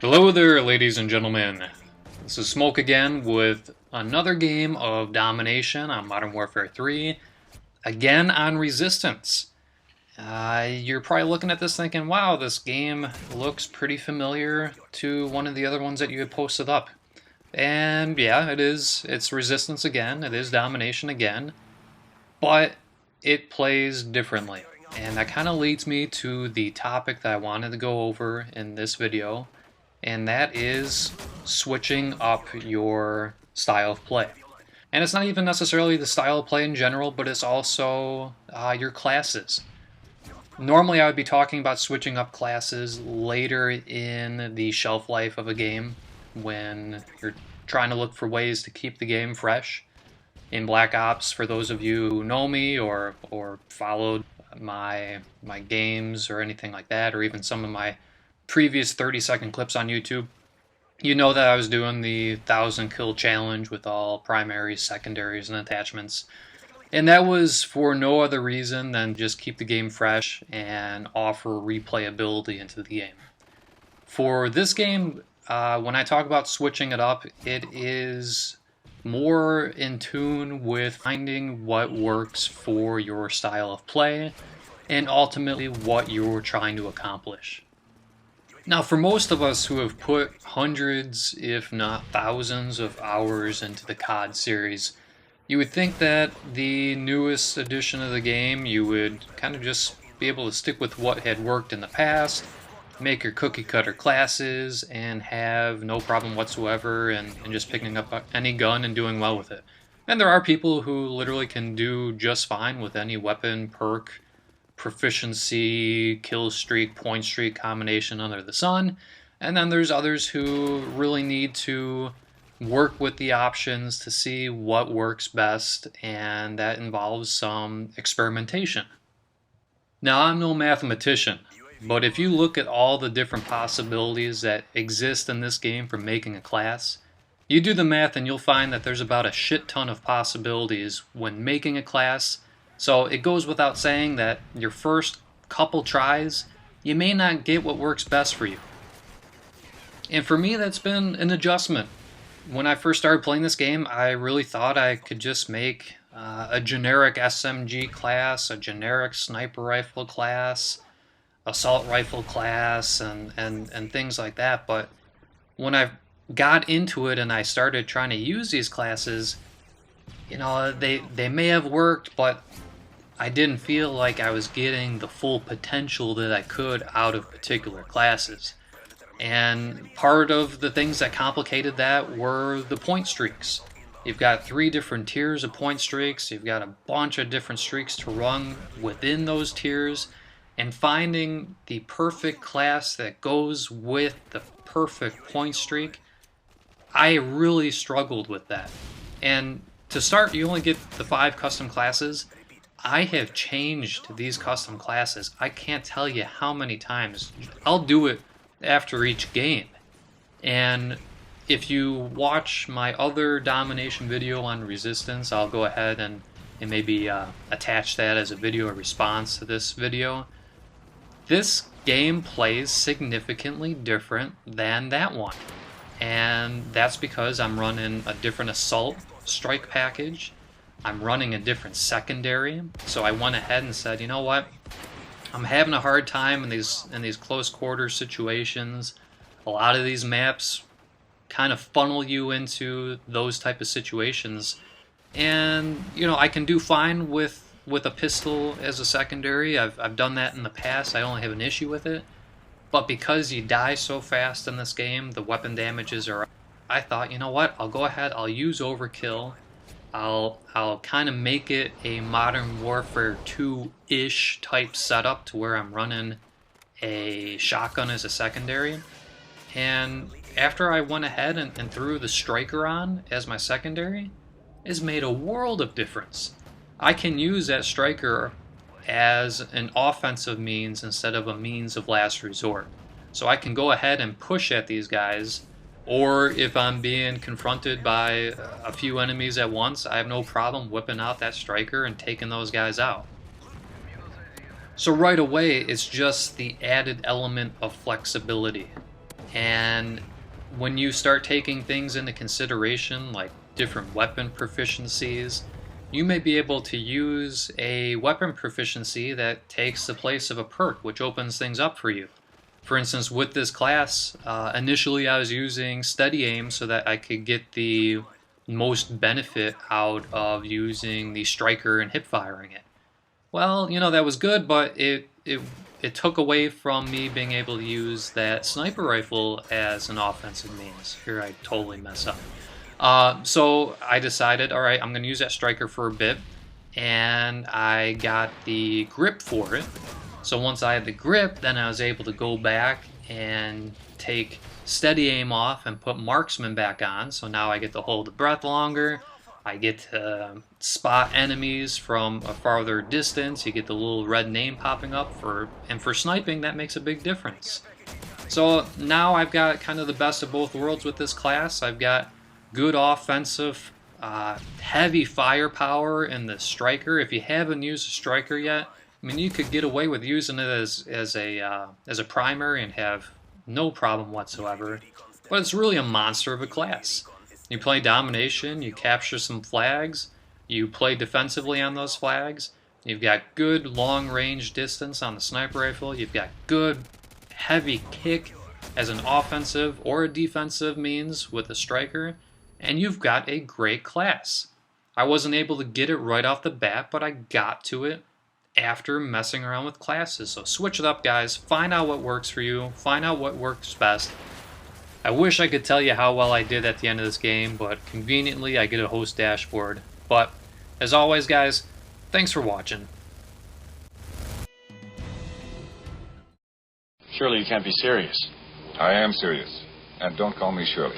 Hello there, ladies and gentlemen. This is Smoke again with another game of domination on Modern Warfare 3, again on Resistance. You're probably looking at this thinking, wow, this game looks pretty familiar to one of the other ones that you had posted up. And yeah, it is. It's Resistance again. It is domination again. But it plays differently. And that kind of leads me to the topic that I wanted to go over in this video, and that is switching up your style of play. And it's not even necessarily the style of play in general, but it's also your classes. Normally I would be talking about switching up classes later in the shelf life of a game when you're trying to look for ways to keep the game fresh. In Black Ops, for those of you who know me or followed my games or anything like that, or even some of my previous 30-second clips on YouTube, you know that I was doing the 1,000 kill challenge with all primaries, secondaries, and attachments. And that was for no other reason than just keep the game fresh and offer replayability into the game. For this game, when I talk about switching it up, it is more in tune with finding what works for your style of play and ultimately what you're trying to accomplish. Now, for most of us who have put hundreds, if not thousands, of hours into the COD series, you would think that the newest edition of the game, you would kind of just be able to stick with what had worked in the past, make your cookie cutter classes, and have no problem whatsoever and just picking up any gun and doing well with it. And there are people who literally can do just fine with any weapon, perk, proficiency, kill streak, point streak combination under the sun. And then there's others who really need to work with the options to see what works best, and that involves some experimentation. Now, I'm no mathematician, but if you look at all the different possibilities that exist in this game for making a class, you do the math and you'll find that there's about a shit ton of possibilities when making a class. So it goes without saying that your first couple tries, you may not get what works best for you. And for me, that's been an adjustment. When I first started playing this game, I really thought I could just make a generic SMG class, a generic sniper rifle class, assault rifle class, and things like that. But when I got into it and I started trying to use these classes, you know, they may have worked, but I didn't feel like I was getting the full potential that I could out of particular classes. And part of the things that complicated that were the point streaks. You've got 3 different tiers of point streaks, you've got a bunch of different streaks to run within those tiers, and finding the perfect class that goes with the perfect point streak, I really struggled with that. And to start, you only get the 5 custom classes. I have changed these custom classes. I can't tell you how many times. I'll do it after each game. And if you watch my other domination video on Resistance, I'll go ahead and maybe attach that as a video response to this video. This game plays significantly different than that one. And that's because I'm running a different assault strike package. I'm running a different secondary. So I went ahead and said, you know what? I'm having a hard time in these close quarter situations. A lot of these maps kind of funnel you into those type of situations. And, you know, I can do fine with a pistol as a secondary. I've done that in the past. I only have an issue with it. But because you die so fast in this game, the weapon damages are... I thought, you know what, I'll go ahead, I'll use overkill. I'll kind of make it a Modern Warfare 2-ish type setup to where I'm running a shotgun as a secondary. And after I went ahead and threw the striker on as my secondary, it's made a world of difference. I can use that striker as an offensive means instead of a means of last resort. So I can go ahead and push at these guys, or if I'm being confronted by a few enemies at once, I have no problem whipping out that striker and taking those guys out. So right away, it's just the added element of flexibility. And when you start taking things into consideration, like different weapon proficiencies, you may be able to use a weapon proficiency that takes the place of a perk, which opens things up for you. For instance, with this class, initially I was using steady aim so that I could get the most benefit out of using the striker and hip firing it. Well, that was good, but it took away from me being able to use that sniper rifle as an offensive means. Here I totally mess up. So I decided, all right, I'm going to use that striker for a bit, and I got the grip for it. So once I had the grip, then I was able to go back and take steady aim off and put marksman back on. So now I get to hold the breath longer. I get to spot enemies from a farther distance. You get the little red name popping up and for sniping, that makes a big difference. So now I've got kind of the best of both worlds with this class. I've got good offensive, heavy firepower in the striker. If you haven't used a striker yet, I mean, you could get away with using it as a primary and have no problem whatsoever. But it's really a monster of a class. You play domination, you capture some flags, you play defensively on those flags. You've got good long range distance on the sniper rifle. You've got good heavy kick as an offensive or a defensive means with a striker. And you've got a great class. I wasn't able to get it right off the bat, but I got to it after messing around with classes. So switch it up, guys. Find out what works for you. Find out what works best. I wish I could tell you how well I did at the end of this game, but conveniently I get a host dashboard. But as always, guys, thanks for watching. Surely you can't be serious. I am serious. And don't call me Shirley.